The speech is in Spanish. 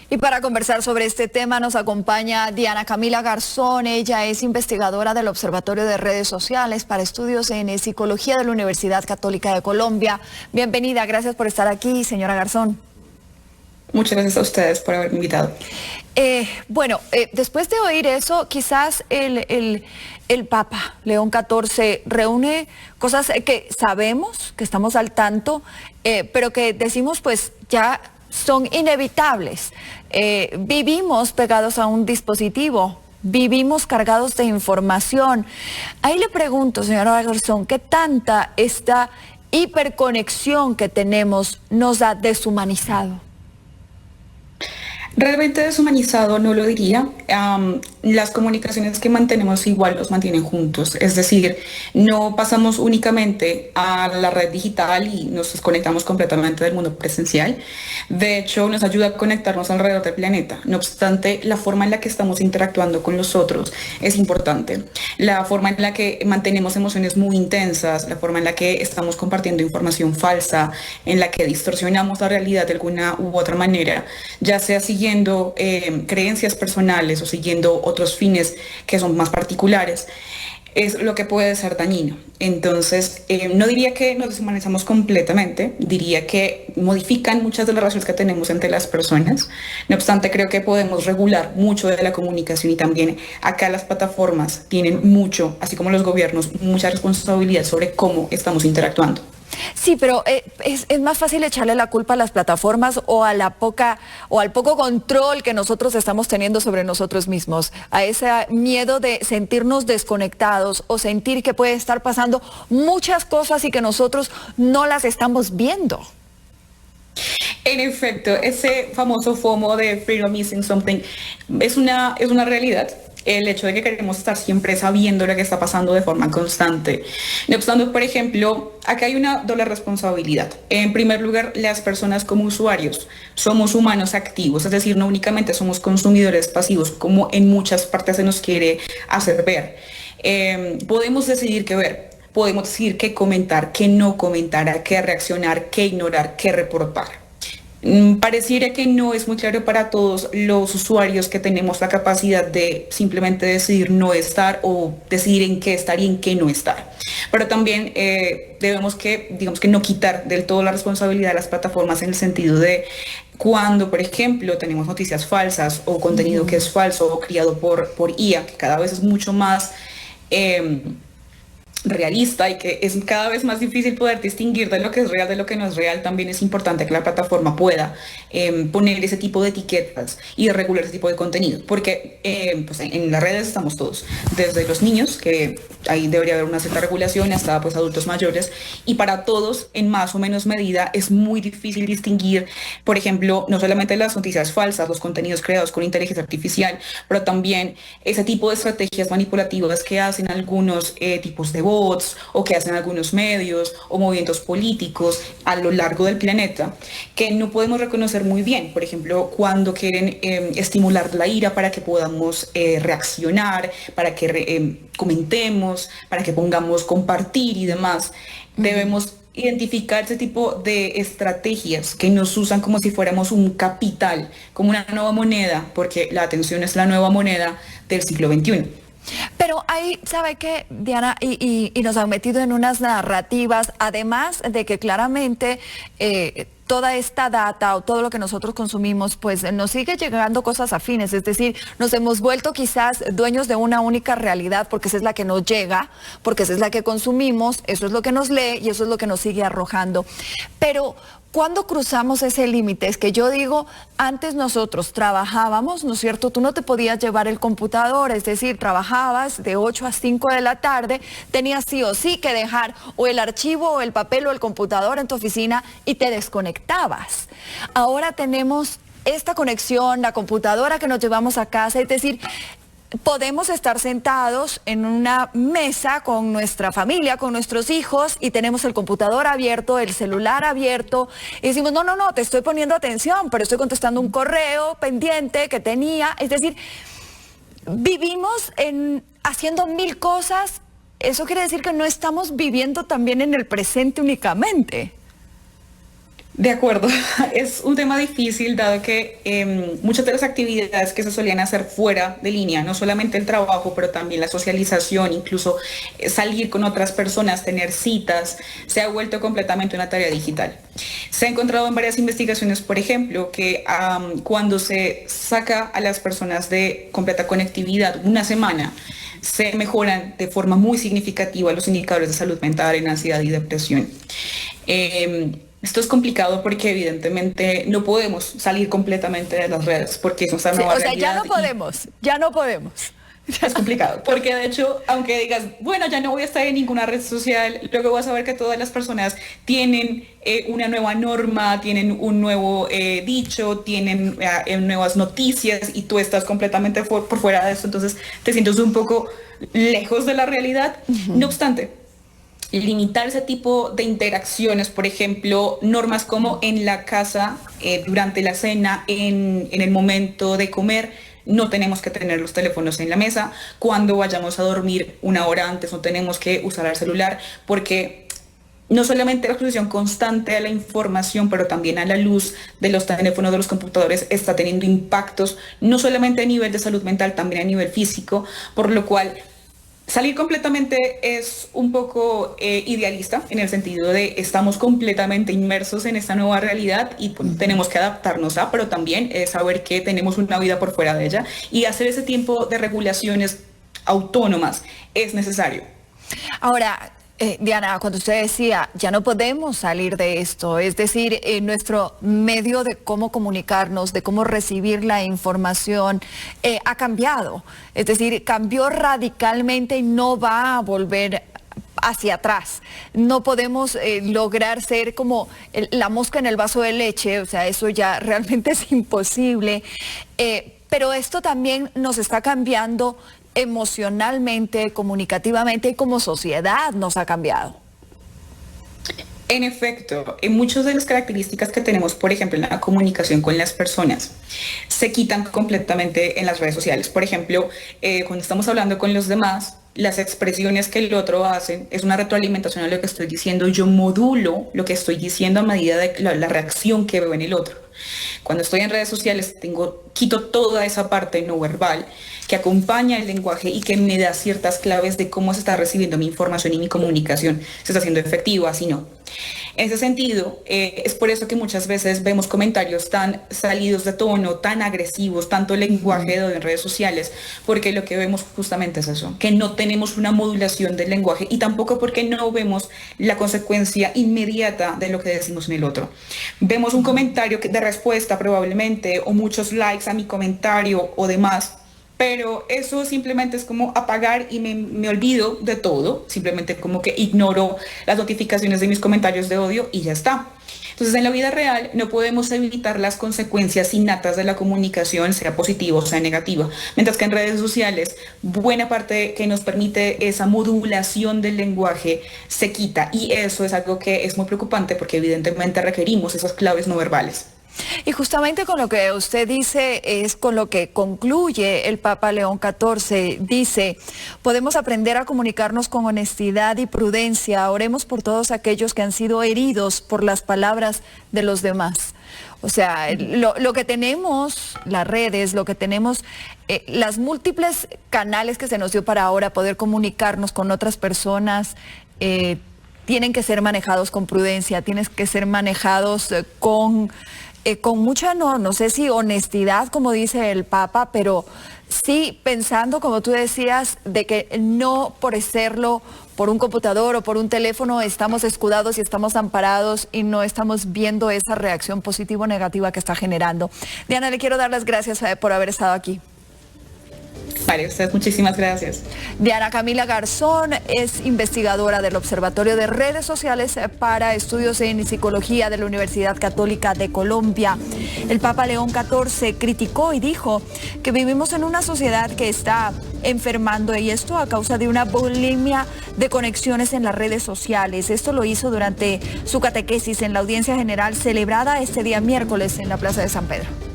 Y para conversar sobre este tema nos acompaña Diana Camila Garzón. Ella es investigadora del Observatorio de Redes Sociales para Estudios en Psicología de la Universidad Católica de Colombia. Bienvenida, gracias por estar aquí, señora Garzón. Muchas gracias a ustedes por haberme invitado. Después de oír eso, quizás el Papa León XIV reúne cosas que sabemos, que estamos al tanto, pero que decimos pues ya son inevitables. Vivimos pegados a un dispositivo, vivimos cargados de información. Ahí le pregunto, señora Garzón, ¿qué tanta esta hiperconexión que tenemos nos ha deshumanizado? Realmente deshumanizado no lo diría. Las comunicaciones que mantenemos igual los mantienen juntos. Es decir, no pasamos únicamente a la red digital y nos desconectamos completamente del mundo presencial. De hecho, nos ayuda a conectarnos alrededor del planeta. No obstante, la forma en la que estamos interactuando con los otros es importante. La forma en la que mantenemos emociones muy intensas, la forma en la que estamos compartiendo información falsa, en la que distorsionamos la realidad de alguna u otra manera, ya sea siguiendo creencias personales o siguiendo otros fines que son más particulares, es lo que puede ser dañino. Entonces, no diría que nos deshumanizamos completamente, diría que modifican muchas de las relaciones que tenemos entre las personas. No obstante, creo que podemos regular mucho de la comunicación y también acá las plataformas tienen mucho, así como los gobiernos, mucha responsabilidad sobre cómo estamos interactuando. Sí, pero es más fácil echarle la culpa a las plataformas o al poco control que nosotros estamos teniendo sobre nosotros mismos, a ese miedo de sentirnos desconectados o sentir que puede estar pasando muchas cosas y que nosotros no las estamos viendo. En efecto, ese famoso FOMO de Fear of Missing Something es una realidad. El hecho de que queremos estar siempre sabiendo lo que está pasando de forma constante. No obstante, por ejemplo, acá hay una doble responsabilidad. En primer lugar, las personas como usuarios somos humanos activos, es decir, no únicamente somos consumidores pasivos, como en muchas partes se nos quiere hacer ver. Podemos decidir qué ver, podemos decidir qué comentar, qué no comentar, a qué reaccionar, qué ignorar, qué reportar. Pareciera que no es muy claro para todos los usuarios que tenemos la capacidad de simplemente decidir no estar o decidir en qué estar y en qué no estar. Pero también debemos digamos que no quitar del todo la responsabilidad de las plataformas en el sentido de cuando, por ejemplo, tenemos noticias falsas o contenido que es falso o criado por IA, que cada vez es mucho más realista y que es cada vez más difícil poder distinguir de lo que es real de lo que no es real. También es importante que la plataforma pueda poner ese tipo de etiquetas y regular ese tipo de contenido, porque pues en las redes estamos todos, desde los niños, que ahí debería haber una cierta regulación, hasta pues adultos mayores, y para todos en más o menos medida es muy difícil distinguir, por ejemplo, no solamente las noticias falsas, los contenidos creados con inteligencia artificial, pero también ese tipo de estrategias manipulativas que hacen algunos tipos de bots o que hacen algunos medios o movimientos políticos a lo largo del planeta que no podemos reconocer muy bien. Por ejemplo, cuando quieren estimular la ira para que podamos reaccionar, para que comentemos, para que pongamos compartir y demás, debemos identificar ese tipo de estrategias que nos usan como si fuéramos un capital, como una nueva moneda, porque la atención es la nueva moneda del siglo XXI. Pero ahí, ¿sabe qué, Diana? Y nos han metido en unas narrativas, además de que claramente toda esta data o todo lo que nosotros consumimos, pues nos sigue llegando cosas afines, es decir, nos hemos vuelto quizás dueños de una única realidad porque esa es la que nos llega, porque esa es la que consumimos, eso es lo que nos lee y eso es lo que nos sigue arrojando. Pero ¿cuándo cruzamos ese límite? Es que yo digo, antes nosotros trabajábamos, ¿no es cierto? Tú no te podías llevar el computador, es decir, trabajabas de 8 a 5 de la tarde, tenías sí o sí que dejar o el archivo o el papel o el computador en tu oficina y te desconectabas. Ahora tenemos esta conexión, la computadora que nos llevamos a casa, es decir, podemos estar sentados en una mesa con nuestra familia, con nuestros hijos y tenemos el computador abierto, el celular abierto y decimos, no, te estoy poniendo atención, pero estoy contestando un correo pendiente que tenía. Es decir, vivimos haciendo mil cosas. Eso quiere decir que no estamos viviendo también en el presente únicamente. De acuerdo, es un tema difícil dado que muchas de las actividades que se solían hacer fuera de línea, no solamente el trabajo, pero también la socialización, incluso salir con otras personas, tener citas, se ha vuelto completamente una tarea digital. Se ha encontrado en varias investigaciones, por ejemplo, que cuando se saca a las personas de completa conectividad una semana, se mejoran de forma muy significativa los indicadores de salud mental en ansiedad y depresión. Esto es complicado porque evidentemente no podemos salir completamente de las redes porque es nuestra nueva realidad. O sea, ya no podemos. Es complicado, porque de hecho, aunque digas, bueno, ya no voy a estar en ninguna red social, luego vas a ver que todas las personas tienen una nueva norma, tienen un nuevo dicho, tienen nuevas noticias y tú estás completamente por fuera de eso, entonces te sientes un poco lejos de la realidad. No obstante, limitar ese tipo de interacciones, por ejemplo, normas como en la casa, durante la cena, en el momento de comer, no tenemos que tener los teléfonos en la mesa, cuando vayamos a dormir una hora antes no tenemos que usar el celular, porque no solamente la exposición constante a la información, pero también a la luz de los teléfonos, de los computadores, está teniendo impactos, no solamente a nivel de salud mental, también a nivel físico, por lo cual salir completamente es un poco idealista en el sentido de estamos completamente inmersos en esta nueva realidad y pues, tenemos que adaptarnos a, pero también saber que tenemos una vida por fuera de ella y hacer ese tiempo de regulaciones autónomas es necesario. Ahora, Diana, cuando usted decía, ya no podemos salir de esto, es decir, nuestro medio de cómo comunicarnos, de cómo recibir la información, ha cambiado. Es decir, cambió radicalmente y no va a volver hacia atrás. No podemos lograr ser como la mosca en el vaso de leche, o sea, eso ya realmente es imposible. Pero esto también nos está cambiando emocionalmente, comunicativamente y como sociedad nos ha cambiado. En efecto, en muchas de las características que tenemos, por ejemplo, en la comunicación con las personas, se quitan completamente en las redes sociales. Por ejemplo, cuando estamos hablando con los demás, las expresiones que el otro hace es una retroalimentación a lo que estoy diciendo. Yo modulo lo que estoy diciendo a medida de la reacción que veo en el otro. Cuando estoy en redes sociales quito toda esa parte no verbal que acompaña el lenguaje y que me da ciertas claves de cómo se está recibiendo mi información y mi comunicación, se está haciendo efectiva, así no. En ese sentido, es por eso que muchas veces vemos comentarios tan salidos de tono, tan agresivos, tanto lenguaje de en redes sociales, porque lo que vemos justamente es eso, que no tenemos una modulación del lenguaje y tampoco porque no vemos la consecuencia inmediata de lo que decimos en el otro. Vemos un comentario de respuesta probablemente o muchos likes a mi comentario o demás, pero eso simplemente es como apagar y me olvido de todo, simplemente como que ignoro las notificaciones de mis comentarios de odio y ya está. Entonces en la vida real no podemos evitar las consecuencias innatas de la comunicación, sea positiva o sea negativa, mientras que en redes sociales buena parte que nos permite esa modulación del lenguaje se quita y eso es algo que es muy preocupante porque evidentemente requerimos esas claves no verbales. Y justamente con lo que usted dice es con lo que concluye el Papa León XIV. Dice, podemos aprender a comunicarnos con honestidad y prudencia. Oremos por todos aquellos que han sido heridos por las palabras de los demás. O sea, lo que tenemos, las redes, lo que tenemos, las múltiples canales que se nos dio para ahora poder comunicarnos con otras personas, tienen que ser manejados con prudencia, tienen que ser manejados con mucha, no sé si honestidad, como dice el Papa, pero sí pensando, como tú decías, de que no por serlo por un computador o por un teléfono estamos escudados y estamos amparados y no estamos viendo esa reacción positiva o negativa que está generando. Diana, le quiero dar las gracias por haber estado aquí. Vale, ustedes muchísimas gracias. Diana Camila Garzón es investigadora del Observatorio de Redes Sociales para Estudios en Psicología de la Universidad Católica de Colombia. El Papa León XIV criticó y dijo que vivimos en una sociedad que está enfermando y esto a causa de una bulimia de conexiones en las redes sociales. Esto lo hizo durante su catequesis en la audiencia general celebrada este día miércoles en la Plaza de San Pedro.